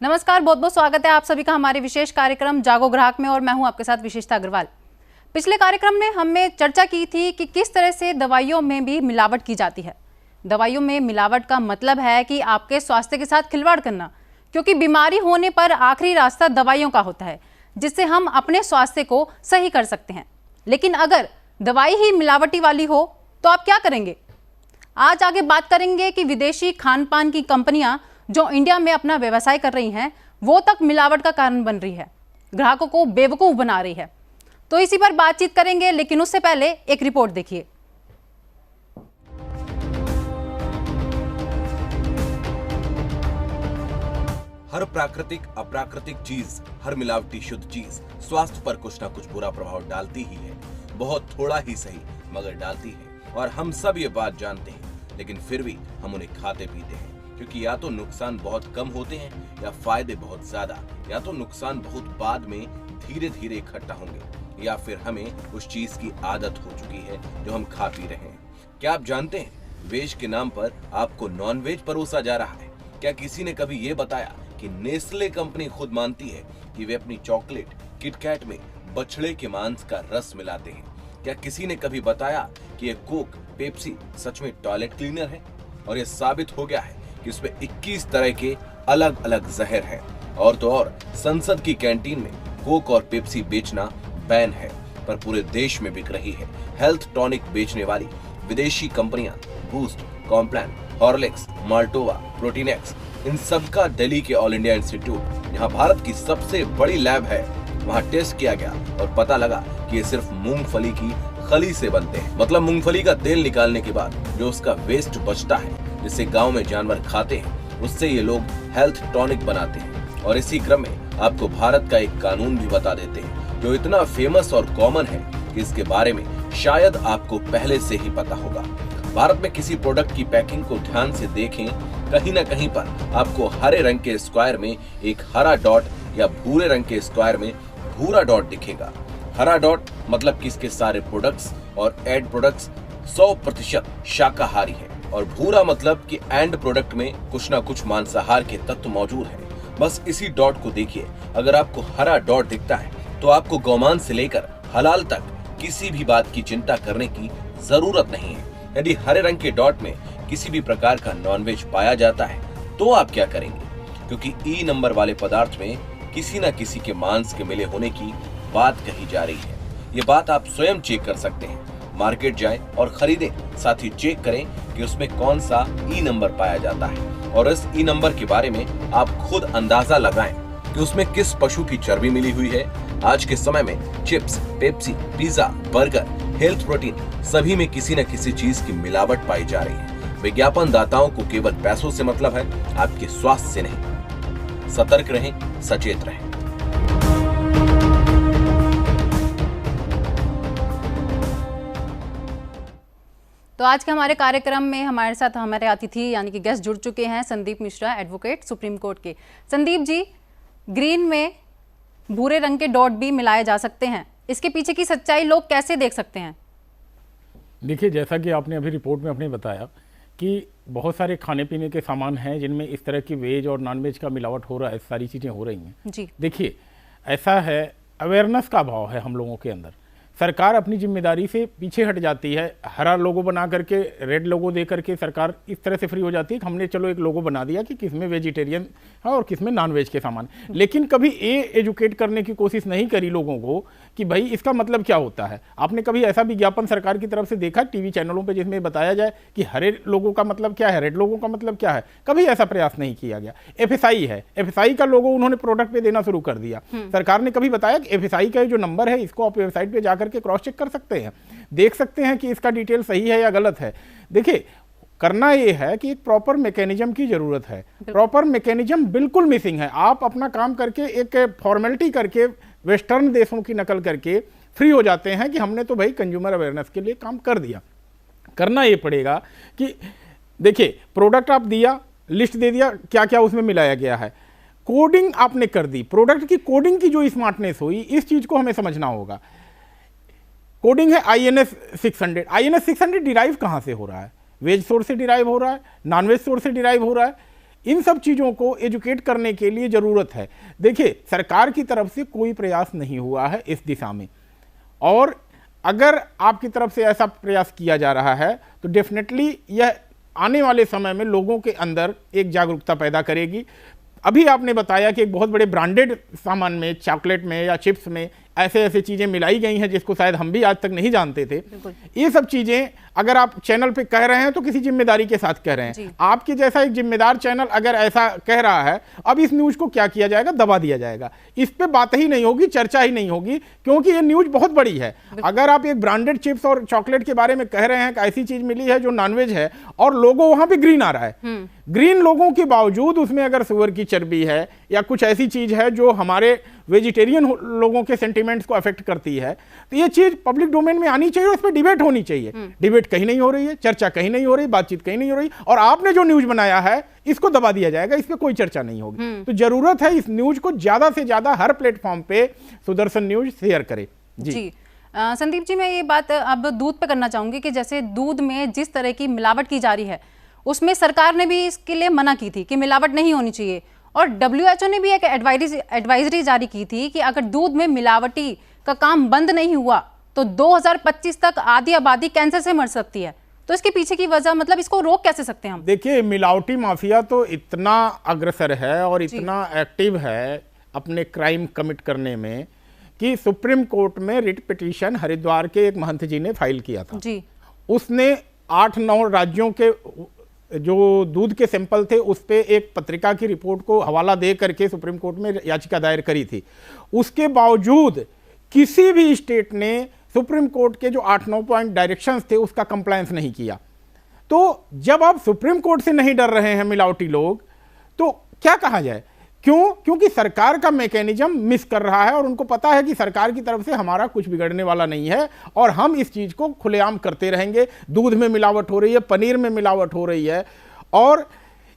नमस्कार, बहुत बहुत स्वागत है आप सभी का हमारे विशेष कार्यक्रम जागो ग्राहक में और मैं हूं आपके साथ विशेषता अग्रवाल। पिछले कार्यक्रम में हमने चर्चा की थी कि किस तरह से दवाइयों में भी मिलावट की जाती है। दवाइयों में मिलावट का मतलब है कि आपके स्वास्थ्य के साथ खिलवाड़ करना, क्योंकि बीमारी होने पर आखिरी रास्ता दवाइयों का होता है जिससे हम अपने स्वास्थ्य को सही कर सकते हैं। लेकिन अगर दवाई ही मिलावटी वाली हो तो आप क्या करेंगे? आज आगे बात करेंगे कि विदेशी खान पान की कंपनियां जो इंडिया में अपना व्यवसाय कर रही हैं वो तक मिलावट का कारण बन रही है, ग्राहकों को बेवकूफ बना रही है। तो इसी पर बातचीत करेंगे, लेकिन उससे पहले एक रिपोर्ट देखिए। हर प्राकृतिक अप्राकृतिक चीज, हर मिलावटी शुद्ध चीज स्वास्थ्य पर कुछ ना कुछ बुरा प्रभाव डालती ही है। बहुत थोड़ा ही सही, मगर डालती है। और हम सब ये बात जानते हैं, लेकिन फिर भी हम उन्हें खाते पीते हैं, क्योंकि या तो नुकसान बहुत कम होते हैं या फायदे बहुत ज्यादा, या तो नुकसान बहुत बाद में धीरे धीरे इकट्ठा होंगे, या फिर हमें उस चीज की आदत हो चुकी है जो हम खा पी रहे हैं। क्या आप जानते हैं, वेज के नाम पर आपको नॉन वेज परोसा जा रहा है? क्या किसी ने कभी ये बताया कि नेस्ले कंपनी खुद मानती है कि वे अपनी चॉकलेट किटकैट में बछड़े के मांस का रस मिलाते हैं? क्या किसी ने कभी बताया कि ये कोक पेप्सी सच में टॉयलेट क्लीनर है? और ये साबित हो गया है कि इसमें 21 तरह के अलग अलग जहर हैं। और तो और संसद की कैंटीन में कोक और पेप्सी बेचना बैन है, पर पूरे देश में बिक रही है। हेल्थ टॉनिक बेचने वाली विदेशी कंपनियां बूस्ट, कॉम्प्लान, हॉर्लिक्स, माल्टोवा, प्रोटीनेक्स, इन सबका दिल्ली के ऑल इंडिया इंस्टीट्यूट, जहां भारत की सबसे बड़ी लैब है, वहां टेस्ट किया गया और पता लगा कि ये सिर्फ मूंगफली की खली से बनते हैं। मतलब मूंगफली का तेल निकालने के बाद जो उसका वेस्ट बचता है, जिसे गांव में जानवर खाते हैं, उससे ये लोग हेल्थ टॉनिक बनाते हैं। और इसी क्रम में आपको भारत का एक कानून भी बता देते हैं जो इतना फेमस और कॉमन है कि इसके बारे में शायद आपको पहले से ही पता होगा। भारत में किसी प्रोडक्ट की पैकिंग को ध्यान से देखें, कहीं ना कहीं पर आपको हरे रंग के स्क्वायर में एक हरा डॉट या भूरे रंग के स्क्वायर में भूरा डॉट दिखेगा। हरा डॉट मतलब कि इसके सारे प्रोडक्ट्स और एड प्रोडक्ट्स 100% शाकाहारी है, और भूरा मतलब कि एंड प्रोडक्ट में कुछ ना कुछ मांसाहार के तत्व मौजूद हैं। बस इसी डॉट को देखिए, अगर आपको हरा डॉट दिखता है तो आपको गौमांस से लेकर हलाल तक किसी भी बात की चिंता करने की जरूरत नहीं है। यदि हरे रंग के डॉट में किसी भी प्रकार का नॉनवेज पाया जाता है तो आप क्या करेंगे? क्योंकि ई नंबर वाले पदार्थ में किसी न किसी के मांस के मिले होने की बात कही जा रही है। ये बात आप स्वयं चेक कर सकते हैं। मार्केट जाएं और खरीदें, साथ ही चेक करें कि उसमें कौन सा ई नंबर पाया जाता है, और इस ई नंबर के बारे में आप खुद अंदाजा लगाएं कि उसमें किस पशु की चर्बी मिली हुई है। आज के समय में chips, Pepsi, pizza, burger, health protein, सभी में किसी न किसी चीज की मिलावट पाई जा रही है। विज्ञापन दाताओं को केवल पैसों से मतलब है, आपके स्वास्थ्य से नहीं। सतर्क रहें, सचेत रहें। तो आज के हमारे कार्यक्रम में हमारे साथ हमारे अतिथि यानी कि गेस्ट जुड़ चुके हैं, Sandeep Mishra, advocate supreme court के। संदीप जी, ग्रीन में भूरे रंग के डॉट भी मिलाए जा सकते हैं, इसके पीछे की सच्चाई लोग कैसे देख सकते हैं? देखिए, जैसा कि आपने अभी रिपोर्ट में अपने बताया कि बहुत सारे खाने पीने के सामान हैं जिनमें इस तरह की वेज और नॉन वेज का मिलावट हो रहा है, सारी चीज़ें हो रही हैं जी। देखिए, ऐसा है, अवेयरनेस का अभाव है हम लोगों के अंदर। सरकार अपनी जिम्मेदारी से पीछे हट जाती है। हरा लोगो बना करके, रेड लोगो दे करके सरकार इस तरह से फ्री हो जाती है कि हमने चलो एक लोगो बना दिया कि किसमें वेजिटेरियन है और किसमें नॉन वेज के सामान। लेकिन कभी ये एजुकेट करने की कोशिश नहीं करी लोगों को कि भाई इसका मतलब क्या होता है। आपने कभी ऐसा विज्ञापन सरकार की तरफ से देखा टीवी चैनलों पर जिसमें बताया जाए कि हरे लोगों का मतलब क्या है, रेड लोगों का मतलब क्या है? कभी ऐसा प्रयास नहीं किया गया। FSI है, FSI का लोगो उन्होंने प्रोडक्ट पे देना शुरू कर दिया। सरकार ने कभी बताया कि FSI का जो नंबर है इसको आप वेबसाइट पे जाकर के क्रॉस चेक कर सकते हैं, देख सकते हैं कि इसका डिटेल सही है या गलत है। देखिए, करना यह है कि एक प्रॉपर मैकेनिज्म की जरूरत है। प्रॉपर मैकेनिज्म बिल्कुल मिसिंग है। आप अपना काम करके एक फॉर्मेलिटी करके वेस्टर्न देशों की नकल करके फ्री हो जाते हैं कि हमने तो भाई कंज्यूमर अवेयरनेस के लिए काम कर दिया। करना ये पड़ेगा कि देखिए, प्रोडक्ट आप दिया, लिस्ट दे दिया, क्या क्या उसमें मिलाया गया है, कोडिंग आपने कर दी, प्रोडक्ट की कोडिंग की जो स्मार्टनेस हुई, इस चीज को हमें समझना होगा। कोडिंग है INS 600। INS 600 डिराइव कहाँ से हो रहा है? वेज सोर्स से डिराइव हो रहा है, नॉन वेज सोर्स से डिराइव हो रहा है। इन सब चीज़ों को एजुकेट करने के लिए ज़रूरत है। देखिए, सरकार की तरफ से कोई प्रयास नहीं हुआ है इस दिशा में, और अगर आपकी तरफ से ऐसा प्रयास किया जा रहा है तो डेफिनेटली यह आने वाले समय में लोगों के अंदर एक जागरूकता पैदा करेगी। अभी आपने बताया कि एक बहुत बड़े ब्रांडेड सामान में, चॉकलेट में या चिप्स में ऐसे ऐसे चीज़ें मिलाई गई हैं जिसको शायद हम भी आज तक नहीं जानते थे। ये सब चीज़ें अगर आप चैनल पे कह रहे हैं तो किसी जिम्मेदारी के साथ कह रहे हैं। आपके जैसा एक जिम्मेदार चैनल अगर ऐसा कह रहा है, अब इस न्यूज़ को क्या किया जाएगा, दबा दिया जाएगा, इस पे बात ही नहीं होगी, चर्चा ही नहीं होगी, क्योंकि ये न्यूज़ बहुत बड़ी है। अगर आप एक ब्रांडेड चिप्स और चॉकलेट के बारे में कह रहे हैं कि ऐसी चीज़ मिली है जो नॉनवेज है और लोगों वहां पर ग्रीन आ रहा है, ग्रीन लोगों के बावजूद उसमें अगर सुअर की चर्बी है या कुछ ऐसी चीज़ है जो हमारे वेजिटेरियन लोगों के सेंटिमेंट्स को अफेक्ट करती है, तो ये चीज पब्लिक डोमेन में आनी चाहिए और इस पर डिबेट होनी चाहिए। डिबेट कहीं नहीं हो रही है, चर्चा कहीं नहीं हो रही, बातचीत कहीं नहीं हो रही, और आपने जो न्यूज बनाया है इसको दबा दिया जाएगा, इस पर कोई चर्चा नहीं होगी। तो जरूरत है इस न्यूज को ज्यादा से ज्यादा हर प्लेटफॉर्म पे सुदर्शन न्यूज शेयर करे। जी संदीप जी, मैं ये बात अब दूध पे करना चाहूंगी कि जैसे दूध में जिस तरह की मिलावट की जा रही है, उसमें सरकार ने भी इसके लिए मना की थी कि मिलावट नहीं होनी चाहिए, और WHO ने भी एक एडवाइजरी जारी की थी कि अगर दूध में मिलावटी का काम बंद नहीं हुआ तो 2025 तक आधी आबादी कैंसर से मर सकती है। तो इसके पीछे की वजह, मतलब इसको रोक कैसे सकते हैं हम? देखिए, मिलावटी माफिया तो इतना अग्रसर है और इतना एक्टिव है अपने क्राइम कमिट करने में कि सुप्रीम कोर्ट में रिट पिटीशन हरिद्वार के एक महंत जी ने फाइल किया था जी। उसने 8-9 राज्यों के जो दूध के सैंपल थे उस पे एक पत्रिका की रिपोर्ट को हवाला दे करके सुप्रीम कोर्ट में याचिका दायर करी थी। उसके बावजूद किसी भी स्टेट ने सुप्रीम कोर्ट के जो 8-9 पॉइंट डायरेक्शंस थे उसका कंप्लायंस नहीं किया। तो जब आप सुप्रीम कोर्ट से नहीं डर रहे हैं मिलावटी लोग, तो क्या कहा जाए? क्यों? क्योंकि सरकार का मैकेनिज्म मिस कर रहा है और उनको पता है कि सरकार की तरफ से हमारा कुछ बिगड़ने वाला नहीं है और हम इस चीज को खुलेआम करते रहेंगे। दूध में मिलावट हो रही है, पनीर में मिलावट हो रही है, और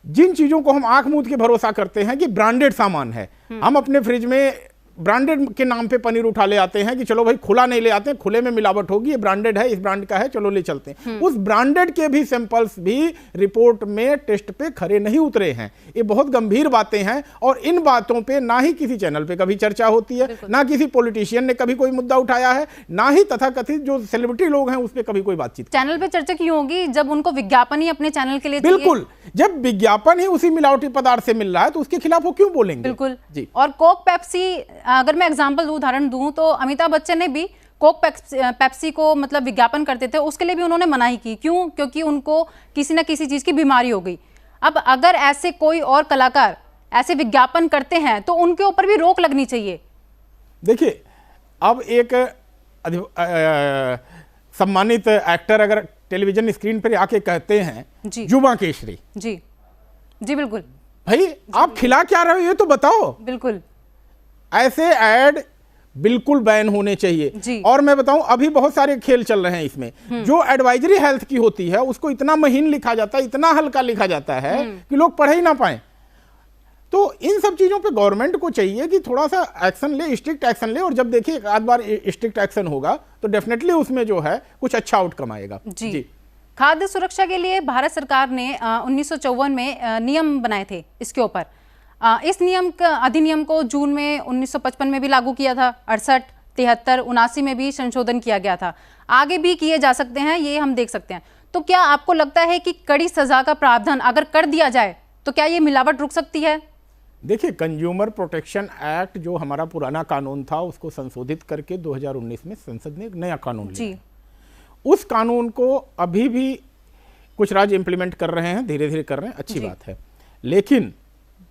जिन चीजों को हम आंख मूंद के भरोसा करते हैं कि ब्रांडेड सामान है, हम अपने फ्रिज में ब्रांडेड के नाम पे पनीर उठा ले आते हैं कि चलो भाई खुला नहीं ले आते हैं, खुले में मिलावट होगी, ये ब्रांडेड है, इस ब्रांड का है, चलो ले चलते हैं। उस ब्रांडेड के भी सैंपल्स भी रिपोर्ट में टेस्ट पे खरे नहीं उतरे हैं। ये बहुत गंभीर बातें हैं और इन बातों पे ना ही किसी चैनल पे कभी चर्चा होती है, ना किसी पॉलिटिशियन ने कभी कोई मुद्दा उठाया है, ना ही तथाकथित जो सेलिब्रिटी लोग हैं उस पर कभी कोई बातचीत। चैनल पे चर्चा क्यों होगी जब उनको विज्ञापन ही अपने चैनल के लिए? बिल्कुल, जब विज्ञापन ही उसी मिलावटी पदार्थ से मिल रहा है तो उसके खिलाफ वो क्यों बोलेंगे? बिल्कुल जी। और कोक पेप्सी, अगर मैं एग्जांपल उदाहरण दूं तो अमिताभ बच्चन ने भी कोक पेप्सी को मतलब विज्ञापन करते थे, उसके लिए भी उन्होंने मनाही की। क्यों? क्योंकि उनको किसी ना किसी चीज की बीमारी हो गई। अब अगर ऐसे कोई और कलाकार ऐसे विज्ञापन करते हैं तो उनके ऊपर भी रोक लगनी चाहिए। देखिए, अब एक सम्मानित एक्टर अगर टेलीविजन स्क्रीन पर आके कहते हैं जुबा केशरी, जी जी बिल्कुल, भाई आप खिला क्या रहे हो ये तो बताओ। बिल्कुल, ऐसे ऐड बिल्कुल बैन होने चाहिए। और मैं बताऊं, अभी बहुत सारे खेल चल रहे हैं इसमें। जो एडवाइजरी हेल्थ की होती है उसको इतना महीन लिखा जाता है, इतना हल्का लिखा जाता है कि लोग पढ़ ही ना पाए। तो इन सब चीजों पे गवर्नमेंट को चाहिए कि थोड़ा सा एक्शन ले, स्ट्रिक्ट एक्शन ले, और जब देखिए एक आध बार स्ट्रिक्ट एक्शन होगा तो डेफिनेटली उसमें जो है कुछ अच्छा आउटकम आएगा। जी। खाद्य सुरक्षा के लिए भारत सरकार ने 1954 में नियम बनाए थे इसके ऊपर। इस नियम का अधिनियम को जून में 1955 में भी लागू किया था, 68, 73, 79 में भी संशोधन किया गया था, आगे भी किए जा सकते हैं, ये हम देख सकते हैं। तो क्या आपको लगता है कि कड़ी सजा का प्रावधान अगर कर दिया जाए तो क्या ये मिलावट रुक सकती है? देखिए, कंज्यूमर प्रोटेक्शन एक्ट जो हमारा पुराना कानून था उसको संशोधित करके 2019 में संसद ने एक नया कानून लिया। उस कानून को अभी भी कुछ राज्य इंप्लीमेंट कर रहे हैं, धीरे धीरे कर रहे हैं, अच्छी बात है। लेकिन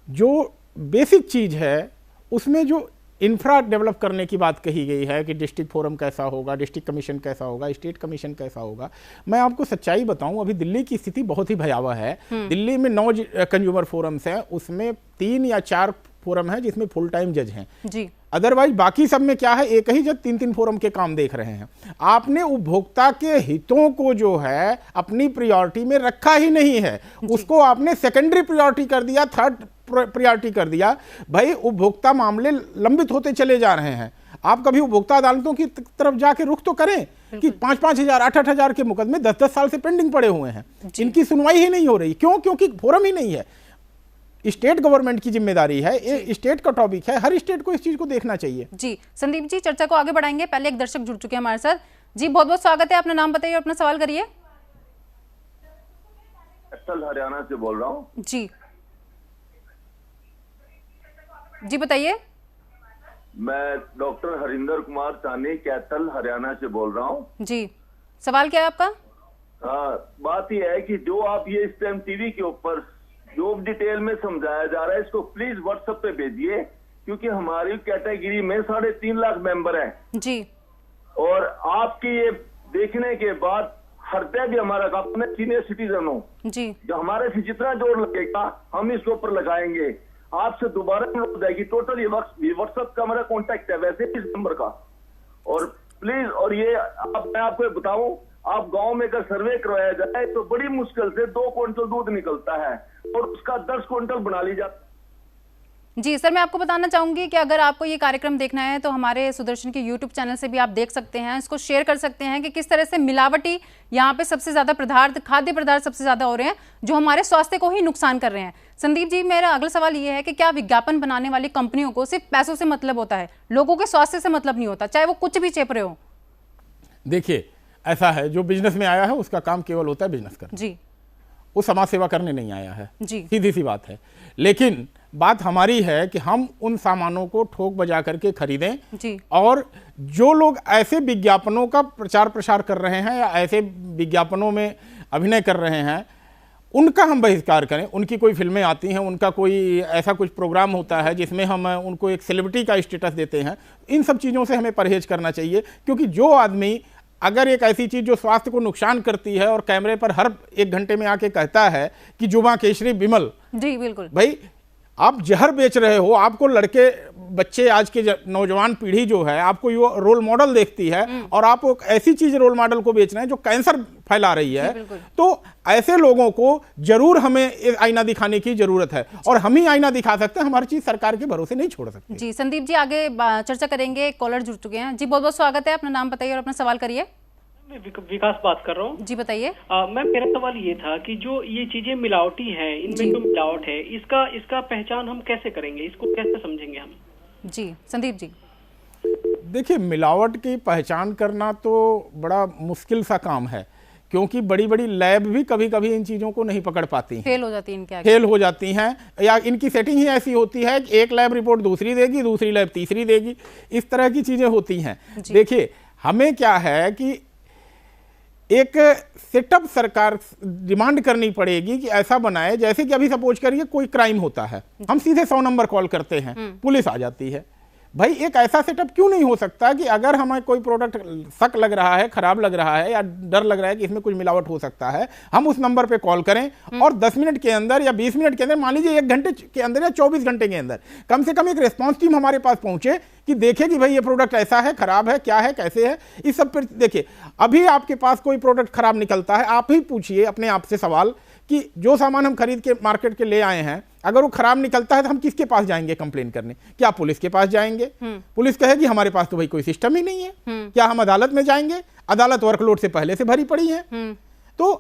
जो बेसिक चीज है उसमें जो इंफ्रा डेवलप करने की बात कही गई है कि डिस्ट्रिक्ट फोरम कैसा होगा, डिस्ट्रिक्ट कमीशन कैसा होगा, स्टेट कमीशन कैसा होगा, मैं आपको सच्चाई बताऊं, अभी दिल्ली की स्थिति बहुत ही भयावह है। दिल्ली में 9 कंज्यूमर फोरम्स हैं, उसमें 3 या 4 फोरम है जिसमें फुल टाइम जज हैं जी। अदरवाइज बाकी सब में क्या है, एक ही जज 3-3 फोरम के काम देख रहे हैं। आपने उपभोक्ता के हितों को जो है अपनी प्रायोरिटी में रखा ही नहीं है, उसको आपने सेकेंडरी प्रायोरिटी कर दिया, थर्ड प्रायोरिटी कर दिया। भाई उपभोक्ता मामले लंबित होते चले जा रहे हैं। आप कभी उपभोक्ता अदालतों की तरफ जाके रुख तो करें कि 5-5 हजार 8-8 हजार के मुकदमे 10-10 साल से पेंडिंग पड़े हुए हैं, इनकी सुनवाई ही नहीं हो रही। क्यों? क्योंकि फोरम ही नहीं है। स्टेट गवर्नमेंट की जिम्मेदारी है, ये स्टेट का टॉपिक है, हर स्टेट को इस चीज को देखना चाहिए। जी संदीप जी, चर्चा को आगे बढ़ाएंगे, पहले एक दर्शक जुड़ चुके हैं हमारे साथ। जी बहुत बहुत स्वागत है, अपना नाम बताइए और अपना सवाल करिए। हरियाणा से बोल रहा हूँ। जी जी बताइए। मैं डॉक्टर हरिंदर कुमार सानी कैथल हरियाणा से बोल रहा हूँ। जी सवाल क्या है आपका? हाँ, बात यह है कि जो आप ये इस टाइम टीवी के ऊपर जो डिटेल में समझाया जा रहा है, इसको प्लीज व्हाट्सएप पे भेजिए, क्योंकि हमारी कैटेगरी में 3.5 लाख मेंबर हैं जी, और आपकी ये देखने के बाद हृदय भी हमारा अपने सीनियर सिटीजन हो जी, जो हमारे से जितना जोर लगेगा हम इसके ऊपर लगाएंगे। आपसे दोबारा अनुरोध है कि टोटल ये व्हाट्सएप का हमारा कॉन्टेक्ट है वैसे इस नंबर का, और प्लीज, और ये मैं आपको बताऊं, आप गांव में अगर सर्वे करवाया जाए तो बड़ी मुश्किल से 2 क्विंटल दूध निकलता है और उसका 10 क्विंटल बना ली जाती। जी सर, मैं आपको बताना चाहूंगी कि अगर आपको ये कार्यक्रम देखना है तो हमारे सुदर्शन के YouTube चैनल से भी आप देख सकते हैं, इसको शेयर कर सकते हैं कि किस तरह से मिलावटी यहाँ पे सबसे ज्यादा पदार्थ, खाद्य पदार्थ सबसे ज्यादा हो रहे हैं जो हमारे स्वास्थ्य को ही नुकसान कर रहे हैं। संदीप जी, मेरा अगला सवाल ये है कि क्या विज्ञापन बनाने वाली कंपनियों को सिर्फ पैसों से मतलब होता है, लोगों के स्वास्थ्य से मतलब नहीं होता, चाहे वो कुछ भी चेप रहे हो? देखिए ऐसा है, जो बिजनेस में आया है उसका काम केवल होता है बिजनेस करना जी, वो समाज सेवा करने नहीं आया है, जी, सीधी सी बात है। लेकिन बात हमारी है कि हम उन सामानों को ठोक बजा करके खरीदें जी, और जो लोग ऐसे विज्ञापनों का प्रचार प्रसार कर रहे हैं या ऐसे विज्ञापनों में अभिनय कर रहे हैं उनका हम बहिष्कार करें। उनकी कोई फिल्में आती हैं, उनका कोई ऐसा कुछ प्रोग्राम होता है जिसमें हम उनको एक सेलिब्रिटी का स्टेटस देते हैं, इन सब चीज़ों से हमें परहेज करना चाहिए। क्योंकि जो आदमी अगर एक ऐसी चीज़ जो स्वास्थ्य को नुकसान करती है और कैमरे पर हर 1 घंटे में आके कहता है कि जुबां केशरी बिमल, जी बिल्कुल, भाई आप जहर बेच रहे हो, आपको लड़के बच्चे आज के नौजवान पीढ़ी जो है आपको ये रोल मॉडल देखती है और आप एक ऐसी चीज रोल मॉडल को बेच रहे हैं जो कैंसर फैला रही है, तो ऐसे लोगों को जरूर हमें एक आईना दिखाने की जरूरत है और हम ही आईना दिखा सकते हैं, हमारी चीज सरकार के भरोसे नहीं छोड़ सकते। जी संदीप जी, आगे चर्चा करेंगे, कॉलर जुड़ चुके हैं। जी बहुत बहुत स्वागत है, अपना नाम बताइए और अपना सवाल करिए। मैं विकास बात कर रहा हूँ। जी बताइए। मैम मेरा सवाल ये था कि जो ये चीजें मिलावटी है, इनमें जो मिलावट है, इसका पहचान हम कैसे करेंगे, इसको कैसे समझेंगे हम? जी संदीप जी, देखिए मिलावट की पहचान करना तो बड़ा मुश्किल सा काम है, क्योंकि बड़ी बड़ी लैब भी कभी कभी इन चीज़ों को नहीं पकड़ पाती हैं, फेल हो जाती है, इनके आगे फेल हो जाती हैं, या इनकी सेटिंग ही ऐसी होती है कि एक लैब रिपोर्ट दूसरी देगी, दूसरी लैब तीसरी देगी, इस तरह की चीज़ें होती हैं। देखिए हमें क्या है कि एक सेटअप सरकार डिमांड करनी पड़ेगी कि ऐसा बनाए, जैसे कि अभी सपोज करिए कोई क्राइम होता है, हम सीधे 100 नंबर कॉल करते हैं, पुलिस आ जाती है। भाई एक ऐसा सेटअप क्यों नहीं हो सकता कि अगर हमें कोई प्रोडक्ट शक लग रहा है, खराब लग रहा है या डर लग रहा है कि इसमें कुछ मिलावट हो सकता है, हम उस नंबर पे कॉल करें और 10 मिनट के अंदर या 20 मिनट के अंदर, मान लीजिए 1 घंटे के अंदर या 24 घंटे के अंदर कम से कम एक रिस्पॉन्स टीम हमारे पास पहुंचे कि देखे कि भाई ये प्रोडक्ट ऐसा है, खराब है, क्या है, कैसे है, इस सब पर। देखिए अभी आपके पास कोई प्रोडक्ट खराब निकलता है, आप ही पूछिए अपने आप से सवाल कि जो सामान हम खरीद के मार्केट के ले आए हैं अगर वो खराब निकलता है तो हम किसके पास जाएंगे कंप्लेन करने? क्या पुलिस के पास जाएंगे? पुलिस कहेगी हमारे पास तो भाई कोई सिस्टम ही नहीं है। क्या हम अदालत में जाएंगे? अदालत वर्कलोड से पहले से भरी पड़ी है, तो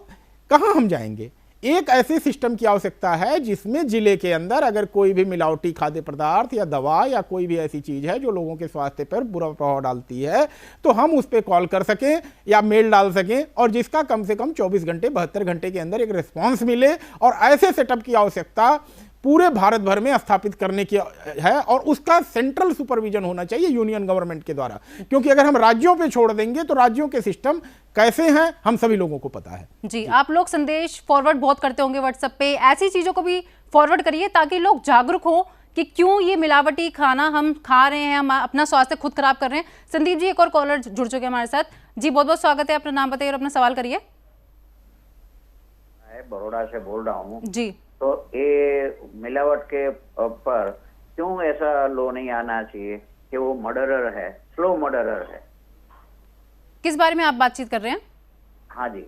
कहां हम जाएंगे? एक ऐसे सिस्टम की आवश्यकता है जिसमें जिले के अंदर अगर कोई भी मिलावटी खाद्य पदार्थ या दवा या कोई भी ऐसी चीज है जो लोगों के स्वास्थ्य पर बुरा प्रभाव डालती है तो हम उस पर कॉल कर सकें या मेल डाल सकें और जिसका कम से कम 24 घंटे 72 घंटे के अंदर एक रिस्पॉन्स मिले। और ऐसे सेटअप की आवश्यकता पूरे भारत भर में स्थापित करने की है और उसका सेंट्रल सुपरविजन होना चाहिए यूनियन गवर्नमेंट के द्वारा, क्योंकि अगर हम राज्यों पे छोड़ देंगे तो राज्यों के सिस्टम कैसे हैं हम सभी लोगों को पता है। जी आप लोग संदेश फॉरवर्ड बहुत करते होंगे व्हाट्सएप पे, ऐसी चीजों को भी फॉरवर्ड करिए ताकि लोग जागरूक हो कि क्यों ये मिलावटी खाना हम खा रहे हैं, हम अपना स्वास्थ्य खुद खराब कर रहे हैं। संदीप जी, एक और कॉलर जुड़ चुके हैं हमारे साथ। जी बहुत बहुत स्वागत है, अपना नाम बताइए और अपना सवाल करिए। बड़ौदा से बोल रहा हूँ जी, तो ये मिलावट के पर क्यों ऐसा लो नहीं आना चाहिए कि वो मर्डरर है, स्लो मर्डरर है? किस बारे में आप बातचीत कर रहे हैं? हाँ जी,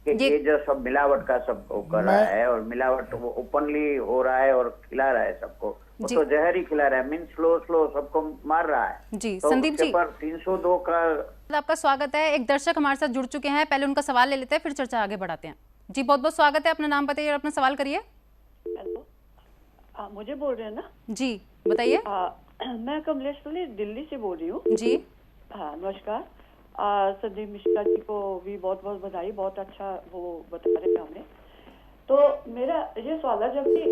कि ये जो सब मिलावट का सब कर रहा है और मिलावट वो ओपनली हो रहा है और खिला रहा है सबको, वो तो जहर ही खिला रहा है, मीन स्लो सबको मार रहा है। जी तो संदीप जी, पर 302 का आपका स्वागत है। एक दर्शक हमारे साथ जुड़ चुके हैं, पहले उनका सवाल ले लेते हैं फिर चर्चा आगे बढ़ाते हैं। जी बहुत बहुत स्वागत है, अपना नाम बताइए और अपना सवाल करिए। मुझे बोल रहे हैं ना? जी बताइए। मैं कमलेश्वरी दिल्ली से बोल रही हूँ। जी हाँ नमस्कार। संदीप मिश्रा जी को भी बहुत बहुत बधाई, बहुत अच्छा वो बता रहे हैं हमें। तो मेरा ये सवाल है, जब भी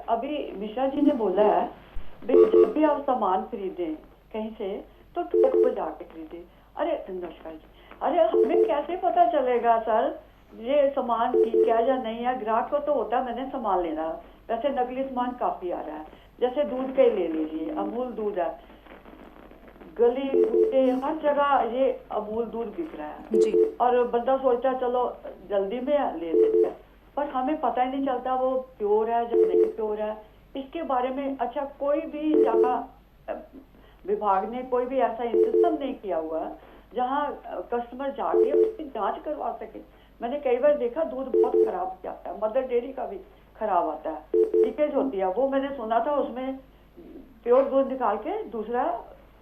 अभी मिश्रा जी ने बोला है जब भी आप सामान खरीदें कहीं से तो थोक पर जाके खरीदें। अरे नमस्कार जी, अरे हमें कैसे पता चलेगा सर ये सामान ठीक है या नहीं है? ग्राहक को तो होता है मैंने सामान लेना, वैसे नकली सामान काफी आ रहा है। जैसे दूध का ही ले लीजिए, अमूल दूध है, गली कुत्ते हर जगह ये अमूल दूध बिक रहा है जी। और बंदा सोचता है चलो जल्दी में ले लेते हैं, पर हमें पता ही नहीं चलता वो प्योर है या नहीं प्योर है। इसके बारे में अच्छा कोई भी जगह विभाग ने कोई भी ऐसा सिस्टम नहीं किया हुआ जहाँ कस्टमर जाके उसकी जांच करवा सके। मैंने कई बार देखा दूध बहुत खराब जाता है, मदर डेयरी का भी खराब आता है, लीकेज होती है। वो मैंने सुना था उसमें प्योर दूध निकाल के दूसरा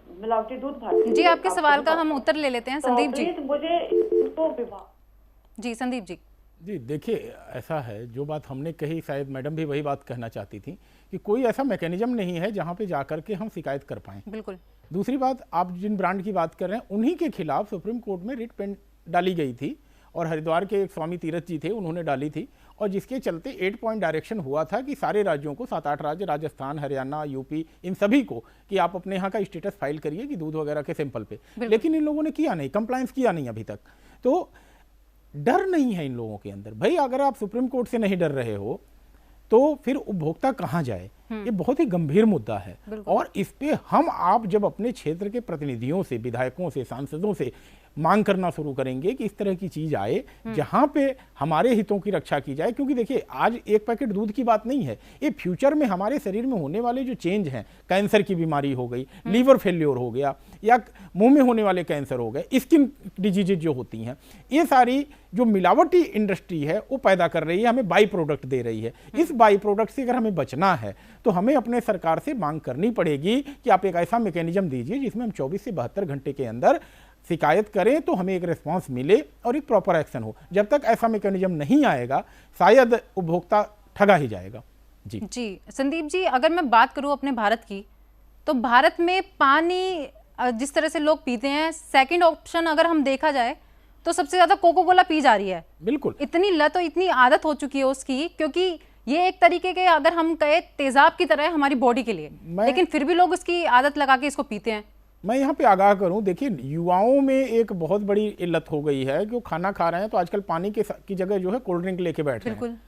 मिलावटी दूध भर। जी आपके सवाल का हम उत्तर ले लेते हैं संदीप जी। मुझे इसको विभाग। जी संदीप जी। जी देखिए, ऐसा है, जो बात हमने कही शायद मैडम भी वही बात कहना चाहती थी कि कोई ऐसा मैकेनिज्म नहीं है जहाँ पे जाकर के हम शिकायत कर पाएँ। बिल्कुल। दूसरी दूसरी बात, आप जिन ब्रांड की बात कर रहे हैं उन्हीं के खिलाफ सुप्रीम कोर्ट में रिट डाली गई थी और हरिद्वार के एक स्वामी तीरथ जी थे, उन्होंने डाली थी, और जिसके चलते 8 पॉइंट डायरेक्शन हुआ था कि सारे राज्यों को, 7-8 राज्य, राजस्थान, हरियाणा, यूपी, इन सभी को कि आप अपने यहाँ का स्टेटस फाइल करिए कि दूध वगैरह के सैंपल पे। लेकिन इन लोगों ने किया नहीं, कंप्लायंस किया नहीं अभी तक। तो डर नहीं है इन लोगों के अंदर। भाई अगर आप सुप्रीम कोर्ट से नहीं डर रहे हो तो फिर उपभोक्ता कहाँ जाए? ये बहुत ही गंभीर मुद्दा है और इस पे हम आप जब अपने क्षेत्र के प्रतिनिधियों से, विधायकों से, सांसदों से मांग करना शुरू करेंगे कि इस तरह की चीज आए जहां पे हमारे हितों की रक्षा की जाए, क्योंकि देखिए आज एक पैकेट दूध की बात नहीं है, ये फ्यूचर में हमारे शरीर में होने वाले जो चेंज हैं, कैंसर की बीमारी हो गई, लीवर फेल्योर हो गया, या मुंह में होने वाले कैंसर हो गए, स्किन डिजीजेज जो होती हैं, ये सारी जो मिलावटी इंडस्ट्री है वो पैदा कर रही है, हमें बाई प्रोडक्ट दे रही है। इस बाई प्रोडक्ट से अगर हमें बचना है तो हमें अपने सरकार से मांग करनी पड़ेगी कि आप एक ऐसा मैकेनिज्म दीजिए जिसमें हम 24 से 72 घंटे के अंदर शिकायत करें तो हमें एक रिस्पांस मिले और एक प्रॉपर एक्शन हो। जब तक ऐसा मैकेनिज्म नहीं आएगा शायद उपभोक्ता ठगा ही जाएगा। जी जी संदीप जी, अगर मैं बात करूं अपने भारत की, तो भारत में पानी जिस तरह से लोग पीते हैं, सेकंड ऑप्शन अगर हम देखा जाए तो सबसे ज्यादा कोको कोला पी जा रही है। बिल्कुल। इतनी लत और इतनी आदत हो चुकी है उसकी, क्योंकि ये एक तरीके के अगर हम कहे तेजाब की तरह है हमारी बॉडी के लिए, लेकिन फिर भी लोग उसकी आदत लगा के इसको पीते हैं। मैं यहाँ पे आगाह करूँ, देखिए युवाओं में एक बहुत बड़ी इल्लत हो गई है कि वो खाना खा रहे हैं तो आजकल पानी की जगह जो है कोल्ड ड्रिंक लेके बैठ रहे हैं।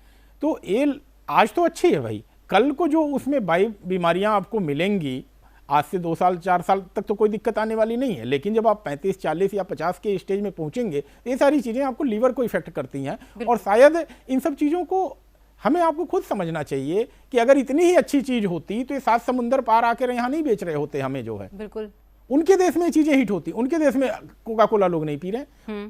तो ये आज तो अच्छी है भाई, कल को जो उसमें बाई बीमारियां आपको मिलेंगी, आज से 2 साल 4 साल तक तो कोई दिक्कत आने वाली नहीं है, लेकिन जब आप 35, 40 या 50 के स्टेज में पहुंचेंगे ये सारी चीज़ें आपको लीवर को इफेक्ट करती हैं। और शायद इन सब चीज़ों को हमें आपको खुद समझना चाहिए कि अगर इतनी ही अच्छी चीज़ होती तो ये 7 समुंदर पार आकर यहाँ नहीं बेच रहे होते हमें, जो है बिल्कुल उनके देश में चीज़ें हिट होती, उनके देश में कोका कोला लोग नहीं पी रहे,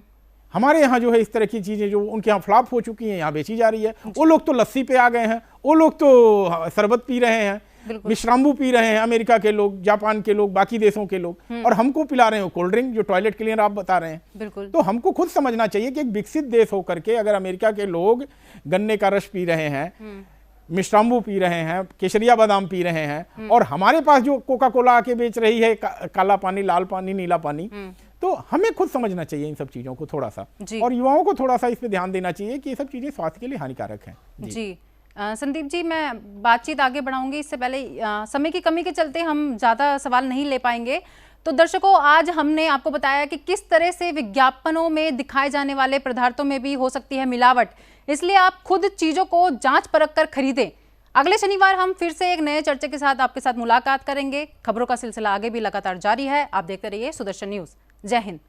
हमारे यहाँ जो है इस तरह की चीज़ें जो उनके यहाँ फ्लॉप हो चुकी हैं यहाँ बेची जा रही है। वो लोग तो लस्सी पे आ गए हैं, वो लोग तो शरबत पी रहे हैं, मिश्राम्बू पी रहे हैं, अमेरिका के लोग, जापान के लोग, बाकी देशों के लोग, और हमको पिला रहे हो कोल्ड ड्रिंक जो टॉयलेट क्लीनर आप बता रहे हैं। तो हमको खुद समझना चाहिए कि एक विकसित देश होकर के अगर अमेरिका के लोग गन्ने का रस पी रहे हैं, मिश्राम्बू पी रहे हैं, केसरिया बादाम पी रहे हैं, और हमारे पास जो कोका कोला आके बेच रही है काला पानी, लाल पानी, नीला पानी, तो हमें खुद समझना चाहिए इन सब चीजों को थोड़ा सा, और युवाओं को थोड़ा सा इस पे ध्यान देना चाहिए कि ये सब चीजें स्वास्थ्य के लिए हानिकारक हैं। जी संदीप जी, मैं बातचीत आगे बढ़ाऊंगी, इससे पहले समय की कमी के चलते हम ज़्यादा सवाल नहीं ले पाएंगे। तो दर्शकों, आज हमने आपको बताया कि किस तरह से विज्ञापनों में दिखाए जाने वाले पदार्थों में भी हो सकती है मिलावट, इसलिए आप खुद चीज़ों को जांच परख कर खरीदें। अगले शनिवार हम फिर से एक नए चर्चा के साथ आपके साथ मुलाकात करेंगे। खबरों का सिलसिला आगे भी लगातार जारी है, आप देखते रहिए सुदर्शन न्यूज़। जय हिंद।